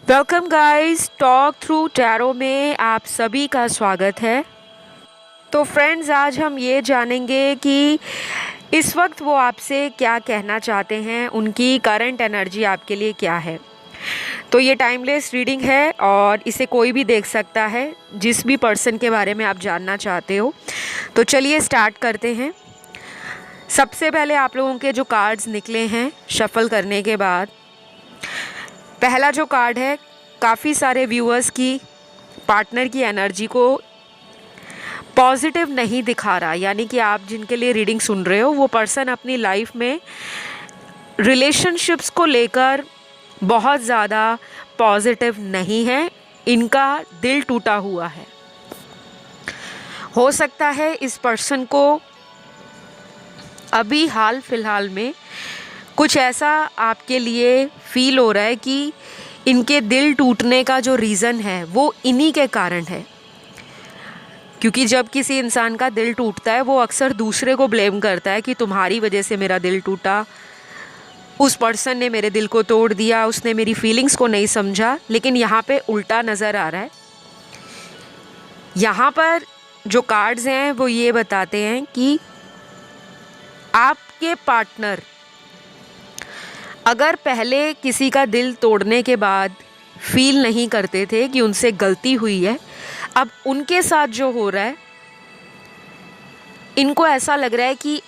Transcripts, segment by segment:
Welcome guys, talk through tarot में आप सभी का स्वागत है। तो फ्रेंड्स, आज हम ये जानेंगे कि इस वक्त वो आपसे क्या कहना चाहते हैं, उनकी करंट एनर्जी आपके लिए क्या है। तो ये टाइमलेस रीडिंग है और इसे कोई भी देख सकता है, जिस भी पर्सन के बारे में आप जानना चाहते हो। तो चलिए स्टार्ट करते हैं। सबसे पहले आप लोगों के जो कार्ड्स निकले हैं शफल करने के बाद, पहला जो कार्ड है काफ़ी सारे व्यूअर्स की पार्टनर की एनर्जी को पॉजिटिव नहीं दिखा रहा। यानी कि आप जिनके लिए रीडिंग सुन रहे हो वो पर्सन अपनी लाइफ में रिलेशनशिप्स को लेकर बहुत ज़्यादा पॉजिटिव नहीं है। इनका दिल टूटा हुआ है। हो सकता है इस पर्सन को अभी हाल फिलहाल में कुछ ऐसा आपके लिए फील हो रहा है कि इनके दिल टूटने का जो रीज़न है वो इन्हीं के कारण है। क्योंकि जब किसी इंसान का दिल टूटता है वो अक्सर दूसरे को ब्लेम करता है कि तुम्हारी वजह से मेरा दिल टूटा, उस पर्सन ने मेरे दिल को तोड़ दिया, उसने मेरी फीलिंग्स को नहीं समझा। लेकिन यहाँ पे उल्टा नज़र आ रहा है। यहाँ पर जो कार्ड्स हैं वो ये बताते हैं कि आपके पार्टनर अगर पहले किसी का दिल तोड़ने के बाद फील नहीं करते थे कि उनसे गलती हुई है, अब उनके साथ जो हो रहा है इनको ऐसा लग रहा है कि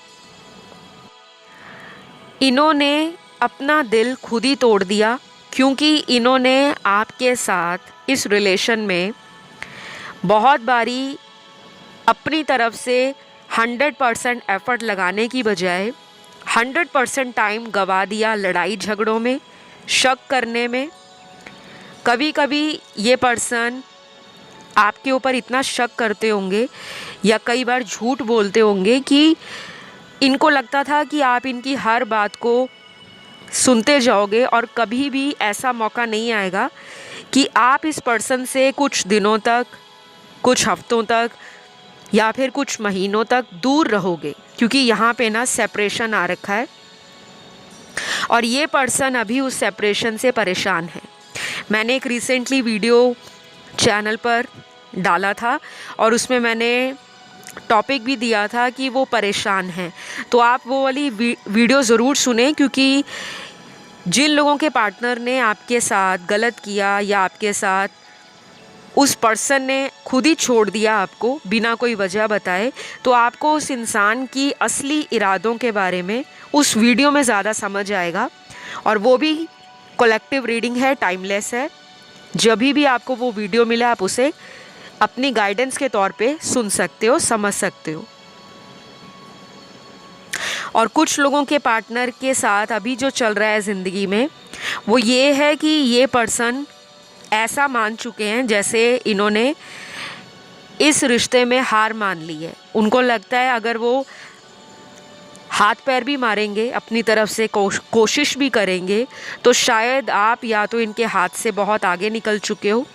इन्होंने अपना दिल खुद ही तोड़ दिया। क्योंकि इन्होंने आपके साथ इस रिलेशन में बहुत बारी अपनी तरफ से 100% एफर्ट लगाने की बजाय 100% टाइम गवा दिया लड़ाई झगड़ों में, शक करने में। कभी कभी ये पर्सन आपके ऊपर इतना शक करते होंगे या कई बार झूठ बोलते होंगे कि इनको लगता था कि आप इनकी हर बात को सुनते जाओगे और कभी भी ऐसा मौका नहीं आएगा कि आप इस पर्सन से कुछ दिनों तक, कुछ हफ्तों तक या फिर कुछ महीनों तक दूर रहोगे। क्योंकि यहाँ पे ना सेपरेशन आ रखा है और ये पर्सन अभी उस सेपरेशन से परेशान है। मैंने एक रिसेंटली वीडियो चैनल पर डाला था और उसमें मैंने टॉपिक भी दिया था कि वो परेशान हैं। तो आप वो वाली वीडियो ज़रूर सुने, क्योंकि जिन लोगों के पार्टनर ने आपके साथ गलत किया या आपके साथ उस पर्सन ने खुद ही छोड़ दिया आपको बिना कोई वजह बताए, तो आपको उस इंसान की असली इरादों के बारे में उस वीडियो में ज़्यादा समझ आएगा। और वो भी कलेक्टिव रीडिंग है, टाइमलेस है। जब भी आपको वो वीडियो मिले आप उसे अपनी गाइडेंस के तौर पे सुन सकते हो, समझ सकते हो। और कुछ लोगों के पार्टनर के साथ अभी जो चल रहा है ज़िंदगी में वो ये है कि ये पर्सन ऐसा मान चुके हैं जैसे इन्होंने इस रिश्ते में हार मान ली है। उनको लगता है अगर वो हाथ पैर भी मारेंगे, अपनी तरफ से कोशिश भी करेंगे, तो शायद आप या तो इनके हाथ से बहुत आगे निकल चुके हो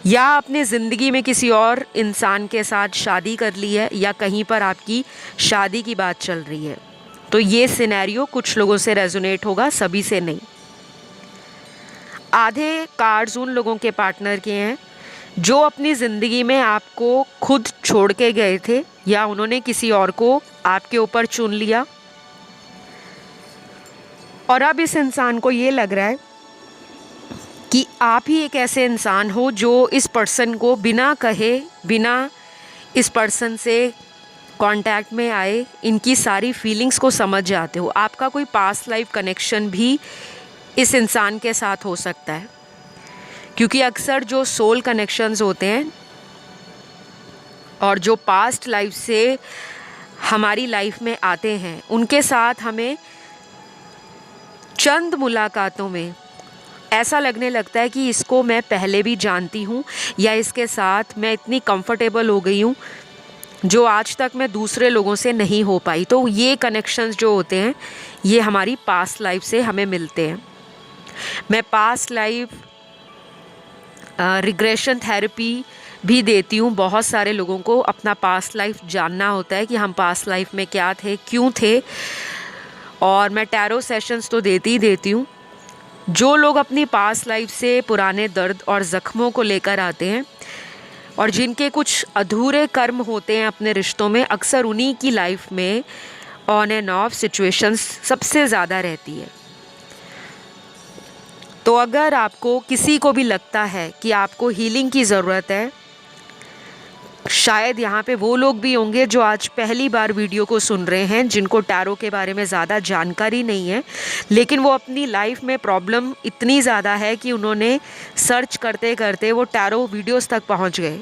या अपने ज़िंदगी में किसी और इंसान के साथ शादी कर ली है या कहीं पर आपकी शादी की बात चल रही है। तो ये सिनेरियो कुछ लोगों से रेजोनेट होगा, सभी से नहीं। आधे कार्ड्स उन लोगों के पार्टनर के हैं जो अपनी ज़िंदगी में आपको खुद छोड़ के गए थे या उन्होंने किसी और को आपके ऊपर चुन लिया और अब इस इंसान को ये लग रहा है कि आप ही एक ऐसे इंसान हो जो इस पर्सन को बिना कहे, बिना इस पर्सन से कांटेक्ट में आए, इनकी सारी फीलिंग्स को समझ जाते हो। आपका कोई पास्ट लाइफ कनेक्शन भी इस इंसान के साथ हो सकता है, क्योंकि अक्सर जो सोल कनेक्शंस होते हैं और जो पास्ट लाइफ से हमारी लाइफ में आते हैं उनके साथ हमें चंद मुलाकातों में ऐसा लगने लगता है कि इसको मैं पहले भी जानती हूँ या इसके साथ मैं इतनी कंफर्टेबल हो गई हूँ जो आज तक मैं दूसरे लोगों से नहीं हो पाई। तो ये कनेक्शंस जो होते हैं ये हमारी पास्ट लाइफ से हमें मिलते हैं। मैं पास्ट लाइफ रिग्रेशन थेरेपी भी देती हूँ। बहुत सारे लोगों को अपना पास्ट लाइफ जानना होता है कि हम पास्ट लाइफ में क्या थे, क्यों थे, और मैं टैरो सेशंस तो देती ही देती हूँ। जो लोग अपनी पास्ट लाइफ से पुराने दर्द और ज़ख्मों को लेकर आते हैं और जिनके कुछ अधूरे कर्म होते हैं अपने रिश्तों में, अक्सर उन्हीं की लाइफ में ऑन एंड ऑफ सिचुएशंस सबसे ज़्यादा रहती है। तो अगर आपको किसी को भी लगता है कि आपको हीलिंग की ज़रूरत है, शायद यहाँ पे वो लोग भी होंगे जो आज पहली बार वीडियो को सुन रहे हैं, जिनको टैरो के बारे में ज़्यादा जानकारी नहीं है, लेकिन वो अपनी लाइफ में प्रॉब्लम इतनी ज़्यादा है कि उन्होंने सर्च करते करते वो टैरो वीडियोस तक पहुँच गए।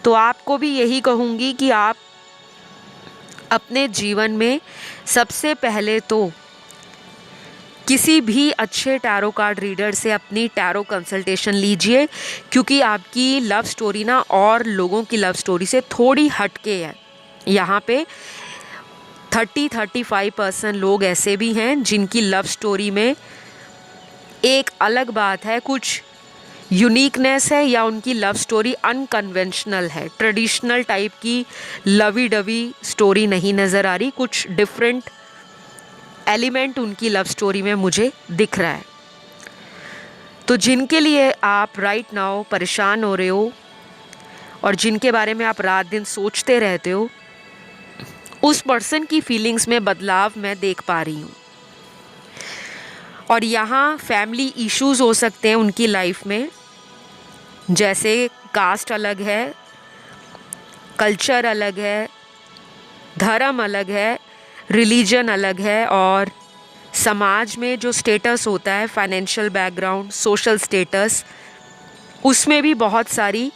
तो आपको भी यही कहूँगी कि आप अपने जीवन में सबसे पहले तो किसी भी अच्छे टैरो कार्ड रीडर से अपनी टैरो कंसल्टेशन लीजिए, क्योंकि आपकी लव स्टोरी ना और लोगों की लव स्टोरी से थोड़ी हटके है। यहाँ पे 30-35% लोग ऐसे भी हैं जिनकी लव स्टोरी में एक अलग बात है, कुछ यूनिकनेस है, या उनकी लव स्टोरी अनकन्वेंशनल है, ट्रेडिशनल टाइप की लवी डवी स्टोरी नहीं नज़र आ रही, कुछ डिफरेंट एलिमेंट उनकी लव स्टोरी में मुझे दिख रहा है। तो जिनके लिए आप राइट नाउ परेशान हो रहे हो और जिनके बारे में आप रात दिन सोचते रहते हो, उस पर्सन की फीलिंग्स में बदलाव मैं देख पा रही हूँ। और यहाँ फैमिली इश्यूज हो सकते हैं उनकी लाइफ में, जैसे कास्ट अलग है, कल्चर अलग है, धर्म अलग है, रिलीजन अलग है, और समाज में जो स्टेटस होता है, फाइनेंशियल बैकग्राउंड, सोशल स्टेटस, उसमें भी बहुत सारी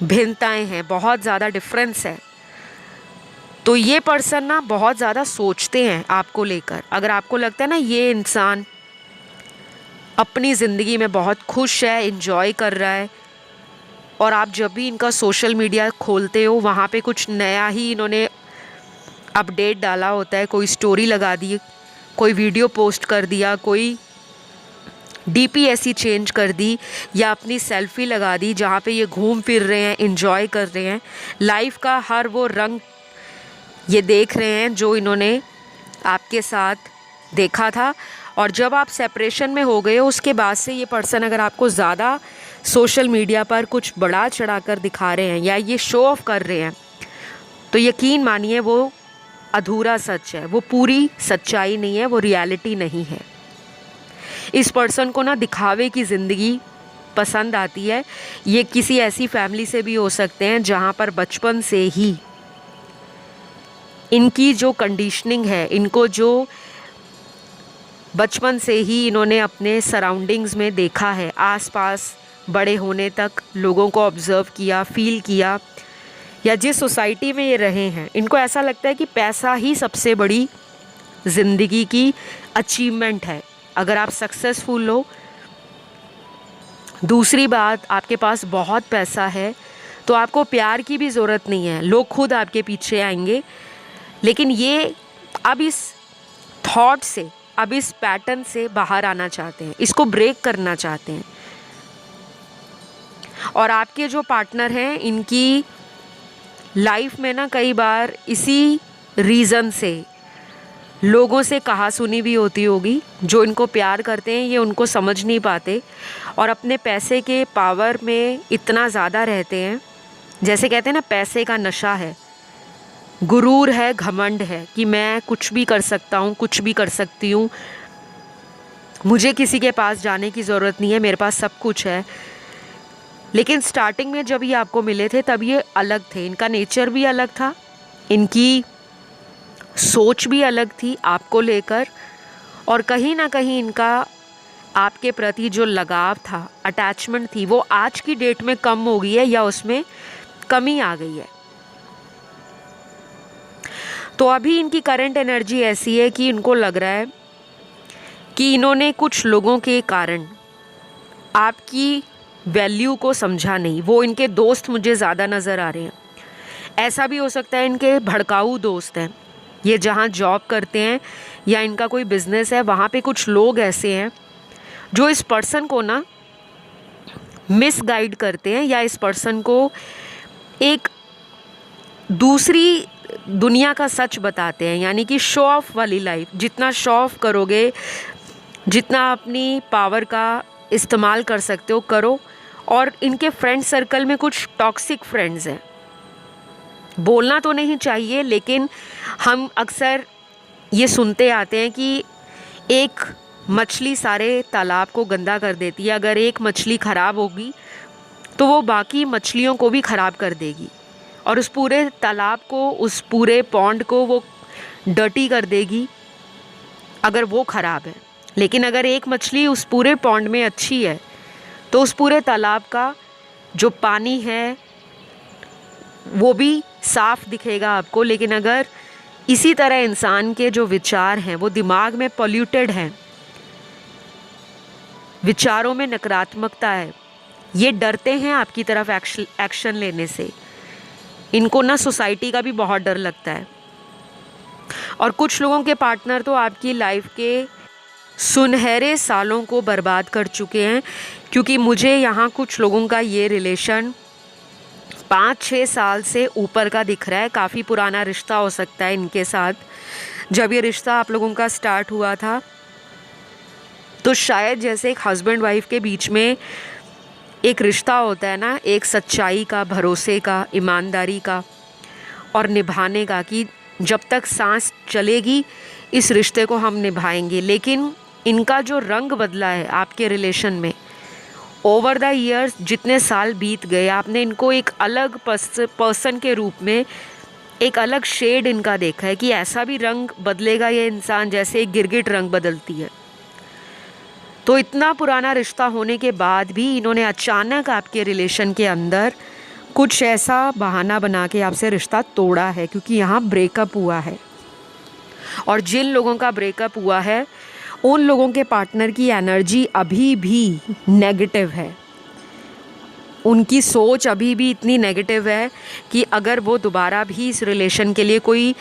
भिन्नताएं हैं, बहुत ज़्यादा डिफरेंस है। तो ये पर्सन ना बहुत ज़्यादा सोचते हैं आपको लेकर। अगर आपको लगता है ना ये इंसान अपनी ज़िंदगी में बहुत खुश है, इन्जॉय कर रहा है, और आप जब भी इनका सोशल मीडिया खोलते हो वहाँ पे कुछ नया ही इन्होंने अपडेट डाला होता है, कोई स्टोरी लगा दी, कोई वीडियो पोस्ट कर दिया, कोई डीपी ऐसी चेंज कर दी, या अपनी सेल्फी लगा दी जहाँ पे ये घूम फिर रहे हैं, इन्जॉय कर रहे हैं, लाइफ का हर वो रंग ये देख रहे हैं जो इन्होंने आपके साथ देखा था। और जब आप सेपरेशन में हो गए हो उसके बाद से ये पर्सन अगर आपको ज़्यादा सोशल मीडिया पर कुछ बढ़ा चढ़ा कर दिखा रहे हैं या ये शो ऑफ कर रहे हैं, तो यकीन मानिए वो अधूरा सच है, वो पूरी सच्चाई नहीं है, वो रियलिटी नहीं है। इस पर्सन को ना दिखावे की ज़िंदगी पसंद आती है। ये किसी ऐसी फैमिली से भी हो सकते हैं जहाँ पर बचपन से ही इनकी जो कंडीशनिंग है, इनको जो बचपन से ही इन्होंने अपने सराउंडिंग्स में देखा है, आसपास बड़े होने तक लोगों को ऑब्ज़र्व किया, फील किया, या जिस सोसाइटी में ये रहे हैं, इनको ऐसा लगता है कि पैसा ही सबसे बड़ी ज़िंदगी की अचीवमेंट है। अगर आप सक्सेसफुल हो, दूसरी बात आपके पास बहुत पैसा है, तो आपको प्यार की भी ज़रूरत नहीं है, लोग खुद आपके पीछे आएंगे। लेकिन ये अब इस थॉट से, अब इस पैटर्न से बाहर आना चाहते हैं, इसको ब्रेक करना चाहते हैं। और आपके जो पार्टनर हैं, इनकी लाइफ में ना कई बार इसी रीज़न से लोगों से कहा सुनी भी होती होगी। जो इनको प्यार करते हैं ये उनको समझ नहीं पाते और अपने पैसे के पावर में इतना ज़्यादा रहते हैं, जैसे कहते हैं ना पैसे का नशा है, गुरूर है, घमंड है कि मैं कुछ भी कर सकता हूँ, कुछ भी कर सकती हूँ, मुझे किसी के पास जाने की ज़रूरत नहीं है, मेरे पास सब कुछ है। लेकिन स्टार्टिंग में जब ये आपको मिले थे तब ये अलग थे, इनका नेचर भी अलग था, इनकी सोच भी अलग थी आपको लेकर, और कहीं ना कहीं इनका आपके प्रति जो लगाव था, अटैचमेंट थी, वो आज की डेट में कम हो गई है या उसमें कमी आ गई है। तो अभी इनकी करंट एनर्जी ऐसी है कि इनको लग रहा है कि इन्होंने कुछ लोगों के कारण आपकी वैल्यू को समझा नहीं। वो इनके दोस्त मुझे ज़्यादा नज़र आ रहे हैं। ऐसा भी हो सकता है इनके भड़काऊ दोस्त हैं, ये जहाँ जॉब करते हैं या इनका कोई बिज़नेस है, वहाँ पे कुछ लोग ऐसे हैं जो इस पर्सन को ना मिसगाइड करते हैं या इस पर्सन को एक दूसरी दुनिया का सच बताते हैं, यानी कि शो ऑफ वाली लाइफ। जितना शो ऑफ करोगे, जितना अपनी पावर का इस्तेमाल कर सकते हो करो। और इनके फ्रेंड सर्कल में कुछ टॉक्सिक फ्रेंड्स हैं, बोलना तो नहीं चाहिए लेकिन हम अक्सर ये सुनते आते हैं कि एक मछली सारे तालाब को गंदा कर देती है। अगर एक मछली ख़राब होगी तो वो बाकी मछलियों को भी ख़राब कर देगी और उस पूरे तालाब को, उस पूरे पॉन्ड को वो डर्टी कर देगी अगर वो ख़राब है। लेकिन अगर एक मछली उस पूरे पॉन्ड में अच्छी है तो उस पूरे तालाब का जो पानी है वो भी साफ दिखेगा आपको। लेकिन अगर इसी तरह इंसान के जो विचार हैं वो दिमाग में पॉल्यूटेड हैं, विचारों में नकारात्मकता है, ये डरते हैं आपकी तरफ एक्शन लेने से। इनको ना सोसाइटी का भी बहुत डर लगता है। और कुछ लोगों के पार्टनर तो आपकी लाइफ के सुनहरे सालों को बर्बाद कर चुके हैं, क्योंकि मुझे यहाँ कुछ लोगों का ये रिलेशन 5-6 साल से ऊपर का दिख रहा है। काफ़ी पुराना रिश्ता हो सकता है इनके साथ। जब ये रिश्ता आप लोगों का स्टार्ट हुआ था तो शायद जैसे एक हस्बैंड वाइफ के बीच में एक रिश्ता होता है ना, एक सच्चाई का, भरोसे का, ईमानदारी का और निभाने का, कि जब तक सांस चलेगी इस रिश्ते को हम निभाएंगे। लेकिन इनका जो रंग बदला है आपके रिलेशन में, ओवर द ईयर्स जितने साल बीत गए, आपने इनको एक अलग पर्सन के रूप में, एक अलग शेड इनका देखा है कि ऐसा भी रंग बदलेगा ये इंसान जैसे एक गिरगिट रंग बदलती है। तो इतना पुराना रिश्ता होने के बाद भी इन्होंने अचानक आपके रिलेशन के अंदर कुछ ऐसा बहाना बना के आपसे रिश्ता तोड़ा है, क्योंकि यहाँ ब्रेकअप हुआ है। और जिन लोगों का ब्रेकअप हुआ है उन लोगों के पार्टनर की एनर्जी अभी भी नेगेटिव है। उनकी सोच अभी भी इतनी नेगेटिव है कि अगर वो दोबारा भी इस रिलेशन के लिए कोई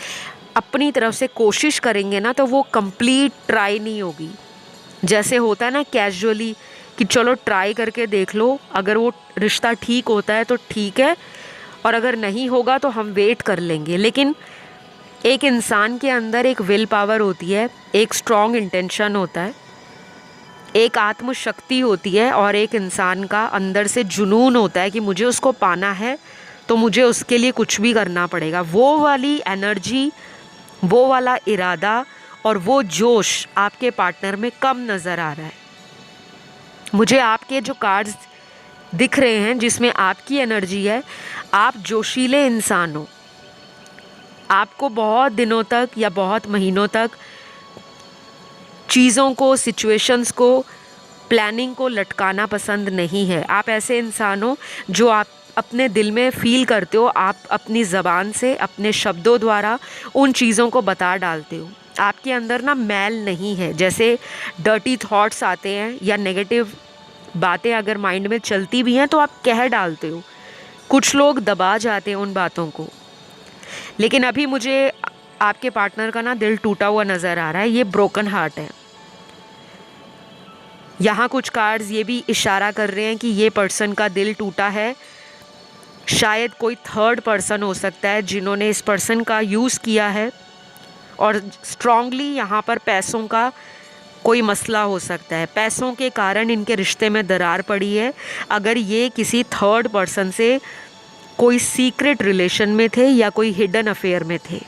अपनी तरफ से कोशिश करेंगे ना तो वो कंप्लीट ट्राई नहीं होगी। जैसे होता है ना कैजुअली कि चलो ट्राई करके देख लो, अगर वो रिश्ता ठीक होता है तो ठीक है और अगर नहीं होगा तो हम वेट कर लेंगे। लेकिन एक इंसान के अंदर एक विल पावर होती है, एक स्ट्रॉन्ग इंटेंशन होता है, एक आत्मशक्ति होती है और एक इंसान का अंदर से जुनून होता है कि मुझे उसको पाना है तो मुझे उसके लिए कुछ भी करना पड़ेगा। वो वाली एनर्जी, वो वाला इरादा और वो जोश आपके पार्टनर में कम नज़र आ रहा है। मुझे आपके जो कार्ड्स दिख रहे हैं जिसमें आपकी एनर्जी है, आप जोशीले इंसान हो। आपको बहुत दिनों तक या बहुत महीनों तक चीज़ों को, सिचुएशंस को, प्लानिंग को लटकाना पसंद नहीं है। आप ऐसे इंसान हो जो आप अपने दिल में फ़ील करते हो, आप अपनी ज़बान से, अपने शब्दों द्वारा उन चीज़ों को बता डालते हो। आपके अंदर ना मैल नहीं है। जैसे डर्टी थॉट्स आते हैं या नेगेटिव बातें अगर माइंड में चलती भी हैं तो आप कह डालते हो। कुछ लोग दबा जाते हैं उन बातों को। लेकिन अभी मुझे आपके पार्टनर का ना दिल टूटा हुआ नज़र आ रहा है। ये ब्रोकन हार्ट है। यहाँ कुछ कार्ड्स ये भी इशारा कर रहे हैं कि ये पर्सन का दिल टूटा है। शायद कोई थर्ड पर्सन हो सकता है जिन्होंने इस पर्सन का यूज़ किया है और स्ट्रॉन्गली यहाँ पर पैसों का कोई मसला हो सकता है। पैसों के कारण इनके रिश्ते में दरार पड़ी है। अगर ये किसी थर्ड पर्सन से कोई सीक्रेट रिलेशन में थे या कोई हिडन अफेयर में थे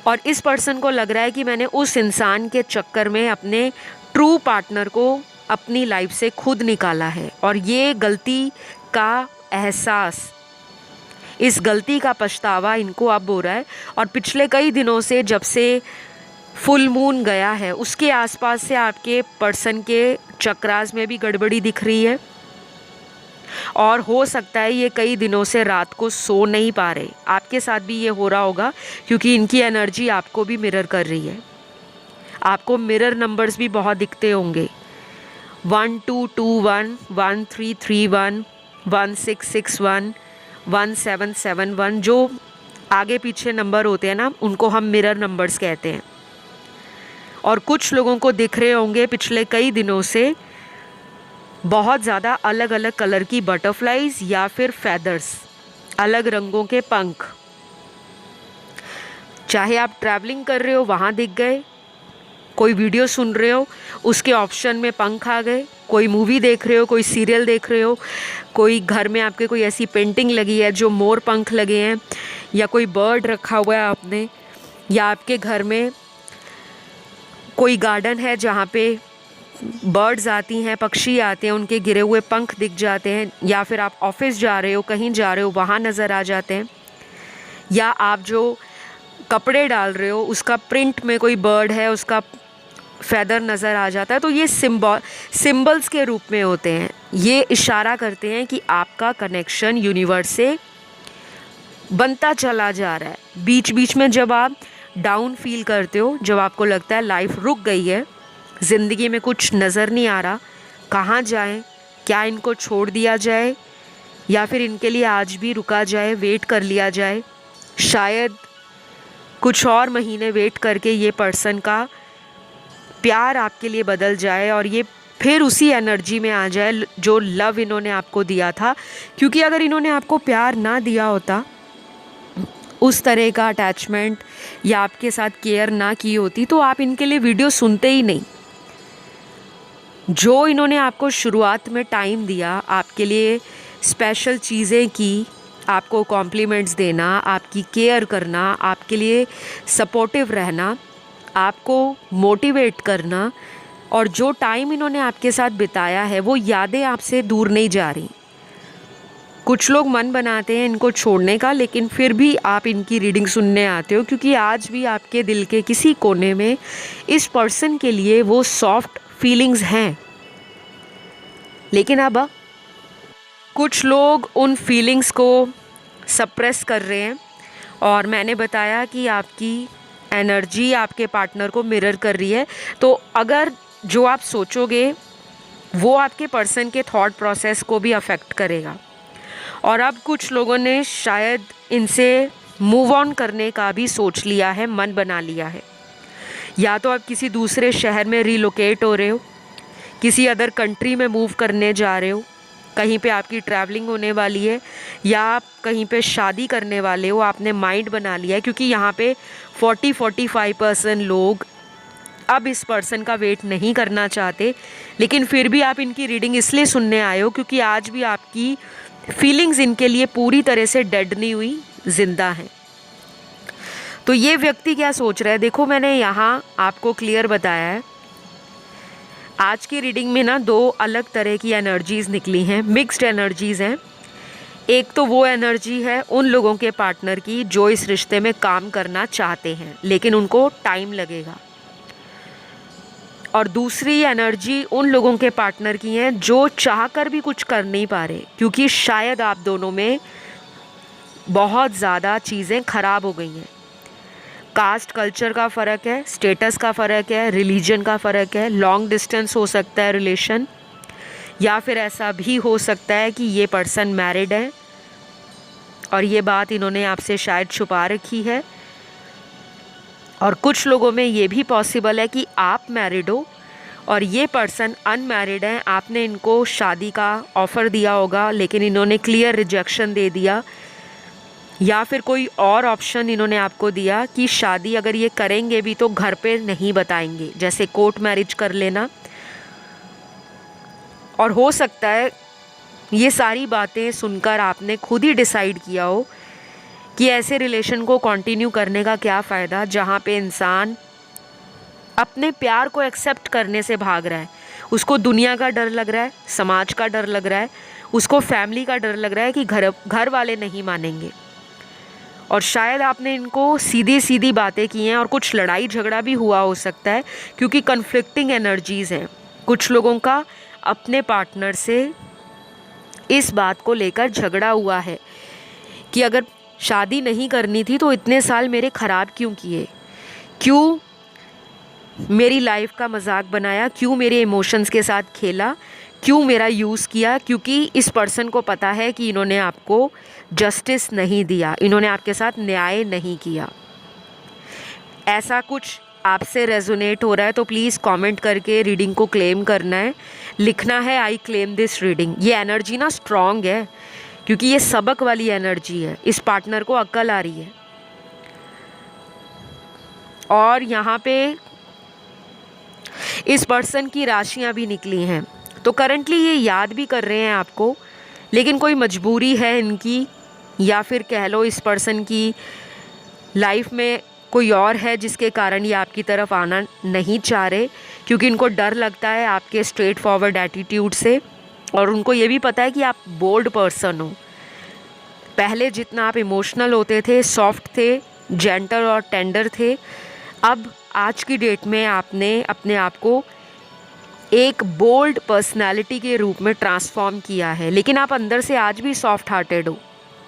और इस पर्सन को लग रहा है कि मैंने उस इंसान के चक्कर में अपने ट्रू पार्टनर को अपनी लाइफ से खुद निकाला है और ये गलती का एहसास, इस गलती का पछतावा इनको अब हो रहा है। और पिछले कई दिनों से जब से फुल मून गया है उसके आसपास से आपके पर्सन के चक्रास में भी गड़बड़ी दिख रही है और हो सकता है ये कई दिनों से रात को सो नहीं पा रहे। आपके साथ भी ये हो रहा होगा क्योंकि इनकी एनर्जी आपको भी मिरर कर रही है। आपको मिरर नंबर्स भी बहुत दिखते होंगे, 1221, 1331, 1661, 1771। जो आगे पीछे नंबर होते हैं ना उनको हम मिरर नंबर्स कहते हैं। और कुछ लोगों को दिख रहे होंगे पिछले कई दिनों से बहुत ज़्यादा अलग अलग कलर की बटरफ्लाइज या फिर फेदर्स, अलग रंगों के पंख। चाहे आप ट्रैवलिंग कर रहे हो वहाँ दिख गए कोई वीडियो सुन रहे हो, उसके ऑप्शन में पंख आ गए, कोई मूवी देख रहे हो, कोई सीरियल देख रहे हो, कोई घर में आपके कोई ऐसी पेंटिंग लगी है जो मोर पंख लगे हैं, या कोई बर्ड रखा हुआ है आपने, या आपके घर में कोई गार्डन है जहाँ पे बर्ड्स आती हैं, पक्षी आते हैं, उनके गिरे हुए पंख दिख जाते हैं, या फिर आप ऑफिस जा रहे हो, कहीं जा रहे हो, वहाँ नज़र आ जाते हैं, या आप जो कपड़े डाल रहे हो उसका प्रिंट में कोई बर्ड है, उसका फैदर नज़र आ जाता है। तो ये सिंबल्स के रूप में होते हैं। ये इशारा करते हैं कि आपका कनेक्शन यूनिवर्स से बनता चला जा रहा है। बीच बीच में जब आप डाउन फील करते हो, जब आपको लगता है लाइफ रुक गई है, ज़िंदगी में कुछ नज़र नहीं आ रहा, कहाँ जाएं, क्या इनको छोड़ दिया जाए या फिर इनके लिए आज भी रुका जाए, वेट कर लिया जाए, शायद कुछ और महीने वेट करके ये पर्सन का प्यार आपके लिए बदल जाए और ये फिर उसी एनर्जी में आ जाए जो लव इन्होंने आपको दिया था। क्योंकि अगर इन्होंने आपको प्यार ना दिया होता, उस तरह का अटैचमेंट या आपके साथ केयर ना की होती, तो आप इनके लिए वीडियो सुनते ही नहीं। जो इन्होंने आपको शुरुआत में टाइम दिया, आपके लिए स्पेशल चीज़ें की, आपको कॉम्प्लीमेंट्स देना, आपकी केयर करना, आपके लिए सपोर्टिव रहना, आपको मोटिवेट करना, और जो टाइम इन्होंने आपके साथ बिताया है वो यादें आपसे दूर नहीं जा रही। कुछ लोग मन बनाते हैं इनको छोड़ने का, लेकिन फिर भी आप इनकी रीडिंग सुनने आते हो, क्योंकि आज भी आपके दिल के किसी कोने में इस पर्सन के लिए वो सॉफ्ट फीलिंग्स हैं। लेकिन अब कुछ लोग उन फीलिंग्स को सप्रेस कर रहे हैं, और मैंने बताया कि आपकी एनर्जी आपके पार्टनर को मिरर कर रही है। तो अगर जो आप सोचोगे वो आपके पर्सन के थॉट प्रोसेस को भी अफेक्ट करेगा। और अब कुछ लोगों ने शायद इनसे मूव ऑन करने का भी सोच लिया है, मन बना लिया है। या तो आप किसी दूसरे शहर में रिलोकेट हो रहे हो, किसी अदर कंट्री में मूव करने जा रहे हो, कहीं पे आपकी ट्रैवलिंग होने वाली है, या आप कहीं पे शादी करने वाले हो, आपने माइंड बना लिया है। क्योंकि यहाँ पे 40-45% लोग अब इस पर्सन का वेट नहीं करना चाहते, लेकिन फिर भी आप इनकी रीडिंग इसलिए सुनने आए हो क्योंकि आज भी आपकी फीलिंग्स इनके लिए पूरी तरह से डेड नहीं हुई, जिंदा हैं। तो ये व्यक्ति क्या सोच रहा है, देखो मैंने यहाँ आपको क्लियर बताया है। आज की रीडिंग में ना 2 अलग तरह की एनर्जीज़ निकली हैं, मिक्स्ड एनर्जीज़ हैं। एक तो वो एनर्जी है उन लोगों के पार्टनर की जो इस रिश्ते में काम करना चाहते हैं, लेकिन उनको टाइम लगेगा। और दूसरी एनर्जी उन लोगों के पार्टनर की है जो चाहकर भी कुछ कर नहीं पा रहे, क्योंकि शायद आप दोनों में बहुत ज़्यादा चीज़ें ख़राब हो गई हैं। कास्ट कल्चर का फ़र्क है, स्टेटस का फ़र्क है, रिलीजन का फ़र्क है, लॉन्ग डिस्टेंस हो सकता है रिलेशन, या फिर ऐसा भी हो सकता है कि ये पर्सन मैरिड है और ये बात इन्होंने आपसे शायद छुपा रखी है। और कुछ लोगों में ये भी पॉसिबल है कि आप मैरिड हो और ये पर्सन अनमैरिड है। आपने इनको शादी का ऑफ़र दिया होगा, लेकिन इन्होंने क्लियर रिजेक्शन दे दिया, या फिर कोई और ऑप्शन इन्होंने आपको दिया कि शादी अगर ये करेंगे भी तो घर पे नहीं बताएंगे, जैसे कोर्ट मैरिज कर लेना। और हो सकता है ये सारी बातें सुनकर आपने खुद ही डिसाइड किया हो कि ऐसे रिलेशन को कंटिन्यू करने का क्या फ़ायदा, जहाँ पे इंसान अपने प्यार को एक्सेप्ट करने से भाग रहा है। उसको दुनिया का डर लग रहा है, समाज का डर लग रहा है, उसको फैमिली का डर लग रहा है कि घर वाले नहीं मानेंगे। और शायद आपने इनको सीधी सीधी बातें की हैं और कुछ लड़ाई झगड़ा भी हुआ हो सकता है, क्योंकि कन्फ्लिक्टिंग एनर्जीज़ हैं कुछ लोगों का। अपने पार्टनर से इस बात को लेकर झगड़ा हुआ है कि अगर शादी नहीं करनी थी तो इतने साल मेरे ख़राब क्यों किए, क्यों मेरी लाइफ का मजाक बनाया, क्यों मेरे इमोशंस के साथ खेला, क्यों मेरा यूज़ किया। क्योंकि इस पर्सन को पता है कि इन्होंने आपको जस्टिस नहीं दिया, इन्होंने आपके साथ न्याय नहीं किया। ऐसा कुछ आपसे रेजोनेट हो रहा है तो प्लीज़ कमेंट करके रीडिंग को क्लेम करना है, लिखना है आई क्लेम दिस रीडिंग। ये एनर्जी ना स्ट्रॉन्ग है, क्योंकि ये सबक वाली एनर्जी है। इस पार्टनर को अक्ल आ रही है। और यहाँ पे इस पर्सन की राशियां भी निकली हैं। तो करंटली ये याद भी कर रहे हैं आपको, लेकिन कोई मजबूरी है इनकी, या फिर कह लो इस पर्सन की लाइफ में कोई और है जिसके कारण ये आपकी तरफ आना नहीं चाह रहे, क्योंकि इनको डर लगता है आपके स्ट्रेट फॉरवर्ड एटीट्यूड से, और उनको ये भी पता है कि आप बोल्ड पर्सन हो। पहले जितना आप इमोशनल होते थे, सॉफ्ट थे, जेंटल और टेंडर थे, अब आज की डेट में आपने अपने आप को एक बोल्ड पर्सनालिटी के रूप में ट्रांसफॉर्म किया है। लेकिन आप अंदर से आज भी सॉफ्ट हार्टेड हो,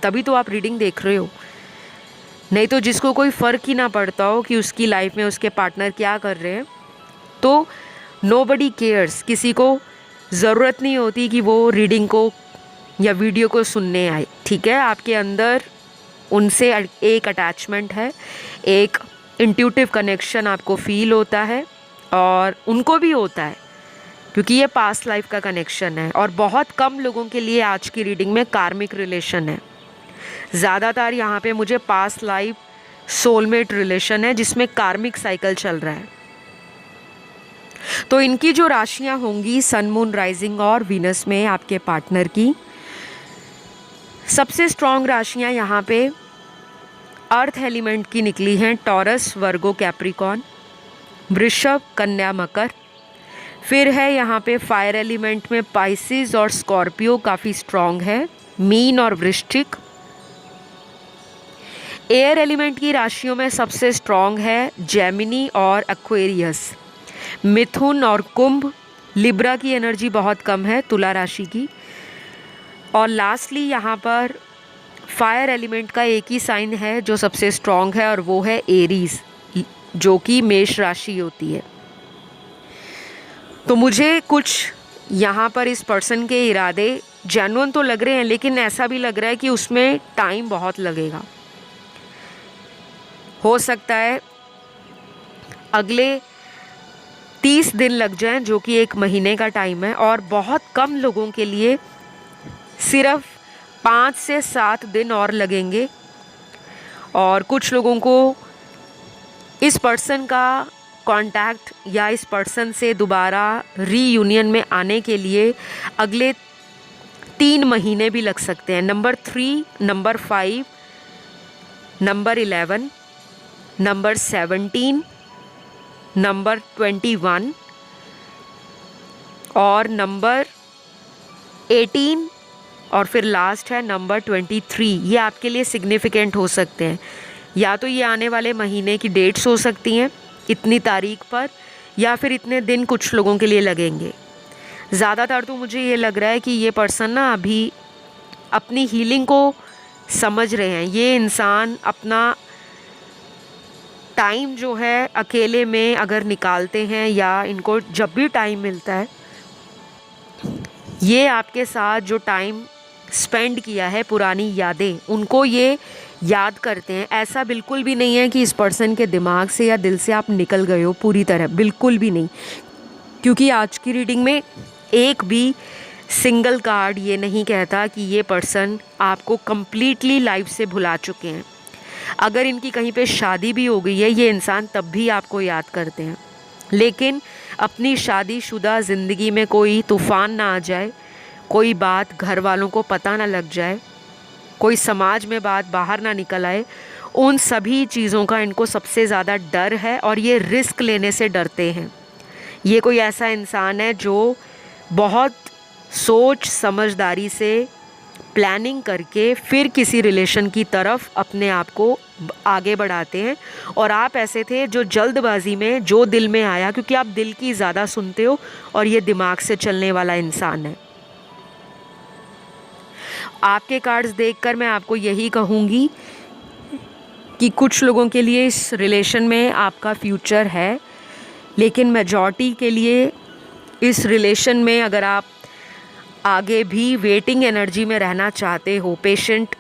तभी तो आप रीडिंग देख रहे हो। नहीं तो जिसको कोई फ़र्क ही ना पड़ता हो कि उसकी लाइफ में उसके पार्टनर क्या कर रहे हैं, तो नोबडी केयर्स, किसी को ज़रूरत नहीं होती कि वो रीडिंग को या वीडियो को सुनने आए। ठीक है, आपके अंदर उनसे एक अटैचमेंट है, एक इंट्यूटिव कनेक्शन आपको फील होता है, और उनको भी होता है, क्योंकि ये पास्ट लाइफ का कनेक्शन है। और बहुत कम लोगों के लिए आज की रीडिंग में कार्मिक रिलेशन है। ज़्यादातर यहाँ पे मुझे पास्ट लाइफ सोलमेट रिलेशन है, जिसमें कार्मिक साइकिल चल रहा है। तो इनकी जो राशियाँ होंगी सन, मून, राइजिंग और वीनस में आपके पार्टनर की, सबसे स्ट्रॉन्ग राशियाँ यहाँ पे अर्थ एलिमेंट की निकली हैं, टॉरस, वर्गो, कैप्रिकॉन, वृषभ, कन्या, मकर। फिर है यहाँ पे फायर एलिमेंट में पाइसिस और स्कॉर्पियो काफ़ी स्ट्रॉन्ग है, मीन और वृश्चिक। एयर एलिमेंट की राशियों में सबसे स्ट्रॉन्ग है जेमिनी और एक्वेरियस, मिथुन और कुंभ। लिब्रा की एनर्जी बहुत कम है, तुला राशि की। और लास्टली यहाँ पर फायर एलिमेंट का एक ही साइन है जो सबसे स्ट्रॉन्ग है, और वो है एरीज, जो कि मेष राशि होती है। तो मुझे कुछ यहाँ पर इस पर्सन के इरादे जेन्युइन तो लग रहे हैं, लेकिन ऐसा भी लग रहा है कि उसमें टाइम बहुत लगेगा। हो सकता है अगले 30 दिन लग जाएं, जो कि 1 महीने का टाइम है, और बहुत कम लोगों के लिए सिर्फ 5 से 7 दिन और लगेंगे। और कुछ लोगों को इस पर्सन का कांटेक्ट या इस पर्सन से दोबारा रीयूनियन में आने के लिए अगले 3 महीने भी लग सकते हैं। Number 3, number 5, number 11, number 17, number 21 और नंबर 18, और फिर लास्ट है नंबर 23। ये आपके लिए सिग्निफिकेंट हो सकते हैं। या तो ये आने वाले महीने की डेट्स हो सकती हैं इतनी तारीख पर, या फिर इतने दिन कुछ लोगों के लिए लगेंगे। ज़्यादातर तो मुझे ये लग रहा है कि ये पर्सन ना अभी अपनी हीलिंग को समझ रहे हैं। ये इंसान अपना टाइम जो है अकेले में अगर निकालते हैं, या इनको जब भी टाइम मिलता है, ये आपके साथ जो टाइम स्पेंड किया है, पुरानी यादें, उनको ये याद करते हैं। ऐसा बिल्कुल भी नहीं है कि इस पर्सन के दिमाग से या दिल से आप निकल गए हो पूरी तरह, बिल्कुल भी नहीं। क्योंकि आज की रीडिंग में एक भी सिंगल कार्ड ये नहीं कहता कि ये पर्सन आपको कम्प्लीटली लाइफ से भुला चुके हैं। अगर इनकी कहीं पे शादी भी हो गई है, ये इंसान तब भी आपको याद करते हैं। लेकिन अपनी शादीशुदा ज़िंदगी में कोई तूफ़ान ना आ जाए, कोई बात घर वालों को पता ना लग जाए, कोई समाज में बात बाहर ना निकल आए, उन सभी चीज़ों का इनको सबसे ज़्यादा डर है, और ये रिस्क लेने से डरते हैं। ये कोई ऐसा इंसान है जो बहुत सोच समझदारी से प्लानिंग करके फिर किसी रिलेशन की तरफ अपने आप को आगे बढ़ाते हैं। और आप ऐसे थे जो जल्दबाजी में जो दिल में आया, क्योंकि आप दिल की ज़्यादा सुनते हो और ये दिमाग से चलने वाला इंसान है। आपके कार्ड्स देखकर मैं आपको यही कहूँगी कि कुछ लोगों के लिए इस रिलेशन में आपका फ्यूचर है, लेकिन मेजॉरिटी के लिए इस रिलेशन में अगर आप आगे भी वेटिंग एनर्जी में रहना चाहते हो, पेशेंट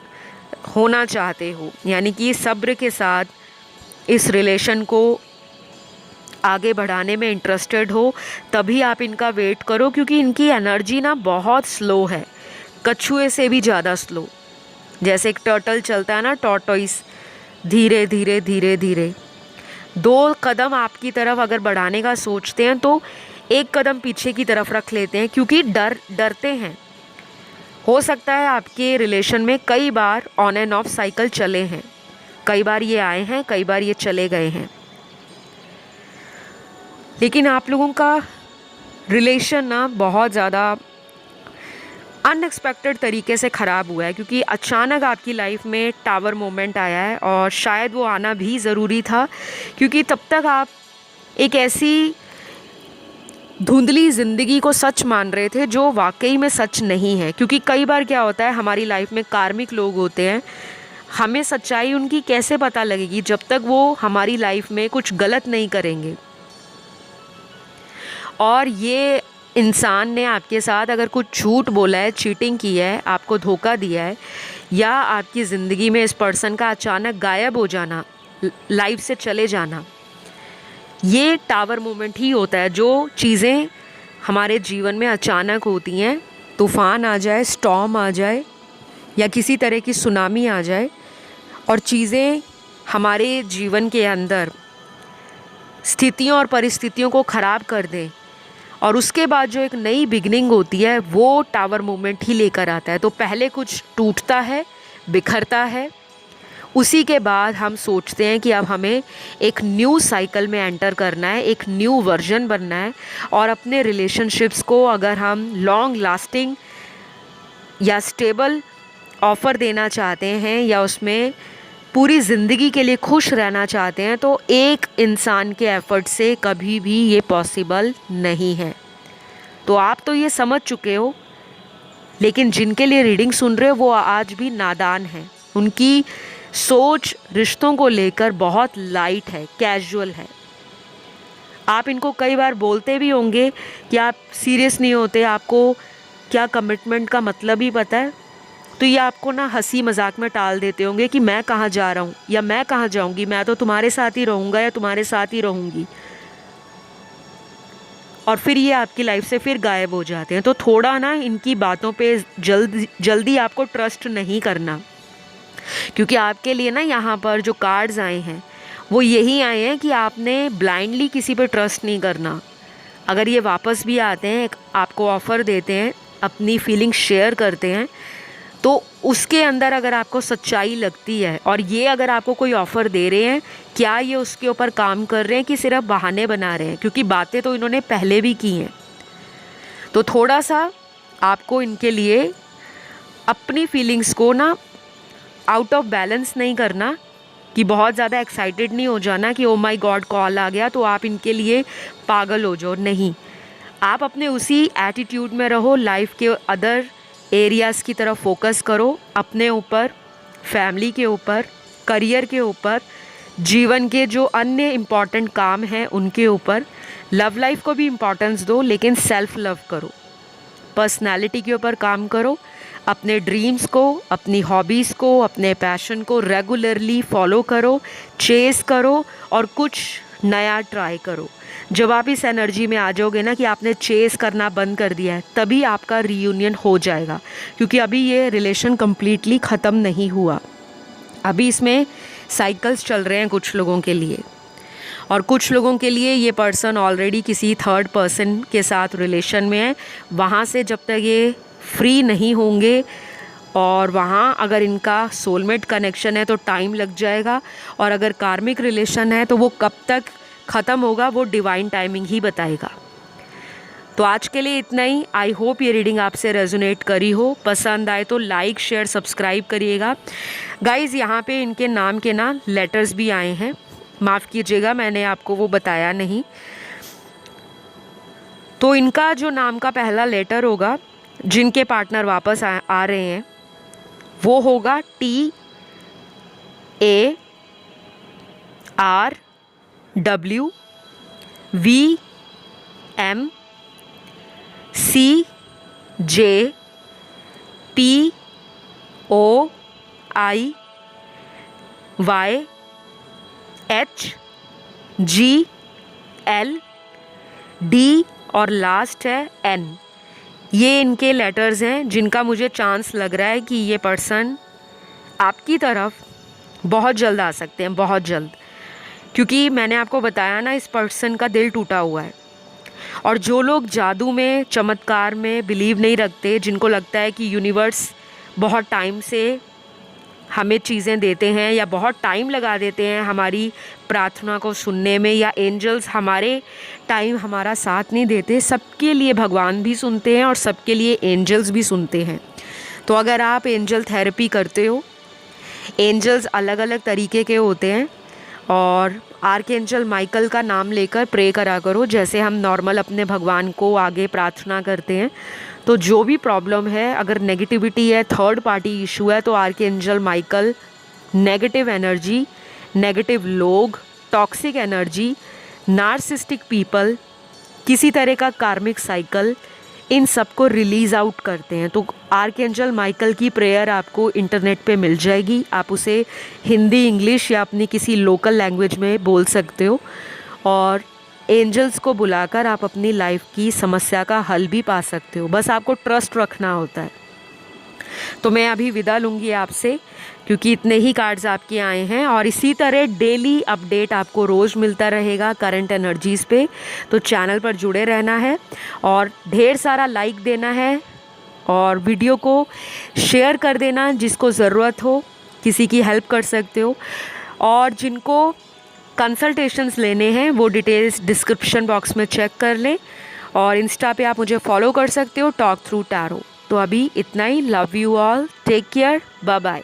होना चाहते हो, यानी कि सब्र के साथ इस रिलेशन को आगे बढ़ाने में इंटरेस्टेड हो, तभी आप इनका वेट करो। क्योंकि इनकी एनर्जी ना बहुत स्लो है, कछुए से भी ज़्यादा स्लो। जैसे एक टर्टल चलता है ना, टॉर्टोइस, धीरे धीरे धीरे धीरे। 2 कदम आपकी तरफ अगर बढ़ाने का सोचते हैं तो 1 कदम पीछे की तरफ रख लेते हैं, क्योंकि डरते हैं। हो सकता है आपके रिलेशन में कई बार ऑन एंड ऑफ साइकिल चले हैं, कई बार ये आए हैं, कई बार ये चले गए हैं, लेकिन आप लोगों का रिलेशन ना बहुत ज़्यादा अनएक्सपेक्टेड तरीके से ख़राब हुआ है, क्योंकि अचानक आपकी लाइफ में टावर मोमेंट आया है और शायद वो आना भी ज़रूरी था, क्योंकि तब तक आप एक ऐसी धुंधली ज़िंदगी को सच मान रहे थे जो वाकई में सच नहीं है। क्योंकि कई बार क्या होता है, हमारी लाइफ में कार्मिक लोग होते हैं, हमें सच्चाई उनकी कैसे पता लगेगी जब तक वो हमारी लाइफ में कुछ गलत नहीं करेंगे। और ये इंसान ने आपके साथ अगर कुछ झूठ बोला है, चीटिंग की है, आपको धोखा दिया है, या आपकी ज़िंदगी में इस पर्सन का अचानक गायब हो जाना, लाइफ से चले जाना, ये टावर मोमेंट ही होता है। जो चीज़ें हमारे जीवन में अचानक होती हैं, तूफ़ान आ जाए, स्टॉर्म आ जाए, या किसी तरह की सुनामी आ जाए और चीज़ें हमारे जीवन के अंदर स्थितियों और परिस्थितियों को ख़राब कर दें, और उसके बाद जो एक नई बिगनिंग होती है वो टावर मूवमेंट ही लेकर आता है। तो पहले कुछ टूटता है, बिखरता है, उसी के बाद हम सोचते हैं कि अब हमें एक न्यू साइकिल में एंटर करना है, एक न्यू वर्जन बनना है, और अपने रिलेशनशिप्स को अगर हम लॉन्ग लास्टिंग या स्टेबल ऑफ़र देना चाहते हैं या उसमें पूरी ज़िंदगी के लिए खुश रहना चाहते हैं, तो एक इंसान के एफ़र्ट से कभी भी ये पॉसिबल नहीं है। तो आप तो ये समझ चुके हो, लेकिन जिनके लिए रीडिंग सुन रहे हो वो आज भी नादान हैं। उनकी सोच रिश्तों को लेकर बहुत लाइट है, कैजुअल है। आप इनको कई बार बोलते भी होंगे कि आप सीरियस नहीं होते, आपको क्या कमिटमेंट का मतलब ही पता है, तो ये आपको ना हंसी मजाक में टाल देते होंगे कि मैं कहाँ जा रहा हूँ या मैं कहाँ जाऊँगी, मैं तो तुम्हारे साथ ही रहूँगा या तुम्हारे साथ ही रहूँगी, और फिर ये आपकी लाइफ से फिर गायब हो जाते हैं। तो थोड़ा ना इनकी बातों पे जल्दी आपको ट्रस्ट नहीं करना, क्योंकि आपके लिए ना यहाँ पर जो कार्ड्स आए हैं वो यही आए हैं कि आपने ब्लाइंडली किसी पे ट्रस्ट नहीं करना। अगर ये वापस भी आते हैं, आपको ऑफ़र देते हैं, अपनी फीलिंग शेयर करते हैं, तो उसके अंदर अगर आपको सच्चाई लगती है और ये अगर आपको कोई ऑफ़र दे रहे हैं, क्या ये उसके ऊपर काम कर रहे हैं कि सिर्फ बहाने बना रहे हैं, क्योंकि बातें तो इन्होंने पहले भी की हैं। तो थोड़ा सा आपको इनके लिए अपनी फीलिंग्स को ना आउट ऑफ बैलेंस नहीं करना, कि बहुत ज़्यादा एक्साइटेड नहीं हो जाना कि ओ माय गॉड कॉल आ गया तो आप इनके लिए पागल हो जाओ। नहीं, आप अपने उसी एटीट्यूड में रहो, लाइफ के अदर एरियाज़ की तरफ फोकस करो, अपने ऊपर, फैमिली के ऊपर, करियर के ऊपर, जीवन के जो अन्य इम्पॉर्टेंट काम हैं उनके ऊपर। लव लाइफ को भी इम्पॉर्टेंस दो, लेकिन सेल्फ लव करो, पर्सनालिटी के ऊपर काम करो, अपने ड्रीम्स को, अपनी हॉबीज़ को, अपने पैशन को रेगुलरली फॉलो करो, चेस करो और कुछ नया ट्राई करो। जब आप इस एनर्जी में आ जाओगे ना कि आपने चेस करना बंद कर दिया है, तभी आपका रीयूनियन हो जाएगा, क्योंकि अभी ये रिलेशन कम्प्लीटली ख़त्म नहीं हुआ। अभी इसमें साइकिल्स चल रहे हैं कुछ लोगों के लिए, और कुछ लोगों के लिए ये पर्सन ऑलरेडी किसी थर्ड पर्सन के साथ रिलेशन में है। वहाँ से जब तक ये फ्री नहीं होंगे, और वहाँ अगर इनका सोलमेट कनेक्शन है तो टाइम लग जाएगा, और अगर कार्मिक रिलेशन है तो वो कब तक ख़त्म होगा वो डिवाइन टाइमिंग ही बताएगा। तो आज के लिए इतना ही। आई होप ये रीडिंग आपसे रेजोनेट करी हो। पसंद आए तो लाइक शेयर सब्सक्राइब करिएगा। गाइज़, यहाँ पे इनके नाम के ना लेटर्स भी आए हैं, माफ़ कीजिएगा मैंने आपको वो बताया नहीं। तो इनका जो नाम का पहला लेटर होगा, जिनके पार्टनर वापस आ रहे हैं, वो होगा TARWVMCJPOIYHGL और लास्ट है N। ये इनके लेटर्स हैं जिनका मुझे चांस लग रहा है कि ये पर्सन आपकी तरफ बहुत जल्द आ सकते हैं, बहुत जल्द। क्योंकि मैंने आपको बताया ना, इस पर्सन का दिल टूटा हुआ है। और जो लोग जादू में, चमत्कार में बिलीव नहीं रखते, जिनको लगता है कि यूनिवर्स बहुत टाइम से हमें चीज़ें देते हैं या बहुत टाइम लगा देते हैं हमारी प्रार्थना को सुनने में, या एंजल्स हमारे टाइम हमारा साथ नहीं देते, सबके लिए भगवान भी सुनते हैं और सबके लिए एंजल्स भी सुनते हैं। तो अगर आप एंजल थेरेपी करते हो, एंजल्स अलग अलग तरीके के होते हैं, और आर्कएंजल माइकल का नाम लेकर प्रे करा करो, जैसे हम नॉर्मल अपने भगवान को आगे प्रार्थना करते हैं। तो जो भी प्रॉब्लम है, अगर नेगेटिविटी है, थर्ड पार्टी इशू है, तो archangel Michael negative energy, negative लोग, टॉक्सिक एनर्जी, नार्सिस्टिक पीपल, किसी तरह का कार्मिक साइकिल, इन सब को रिलीज़ आउट करते हैं। तो आर्कएंजल माइकल की प्रेयर आपको इंटरनेट पे मिल जाएगी, आप उसे हिंदी, इंग्लिश या अपनी किसी लोकल लैंग्वेज में बोल सकते हो, और एंजल्स को बुलाकर आप अपनी लाइफ की समस्या का हल भी पा सकते हो। बस आपको ट्रस्ट रखना होता है। तो मैं अभी विदा लूँगी आपसे, क्योंकि इतने ही कार्ड्स आपके आए हैं, और इसी तरह डेली अपडेट आपको रोज़ मिलता रहेगा करंट एनर्जीज़ पे। तो चैनल पर जुड़े रहना है और ढेर सारा लाइक देना है, और वीडियो को शेयर कर देना जिसको ज़रूरत हो, किसी की हेल्प कर सकते हो। और जिनको कंसल्टेशंस लेने हैं वो डिटेल्स डिस्क्रिप्शन बॉक्स में चेक कर लें, और इंस्टा पे आप मुझे फॉलो कर सकते हो, टॉक थ्रू टैरो। तो अभी इतना ही। Love you all, take care, bye bye.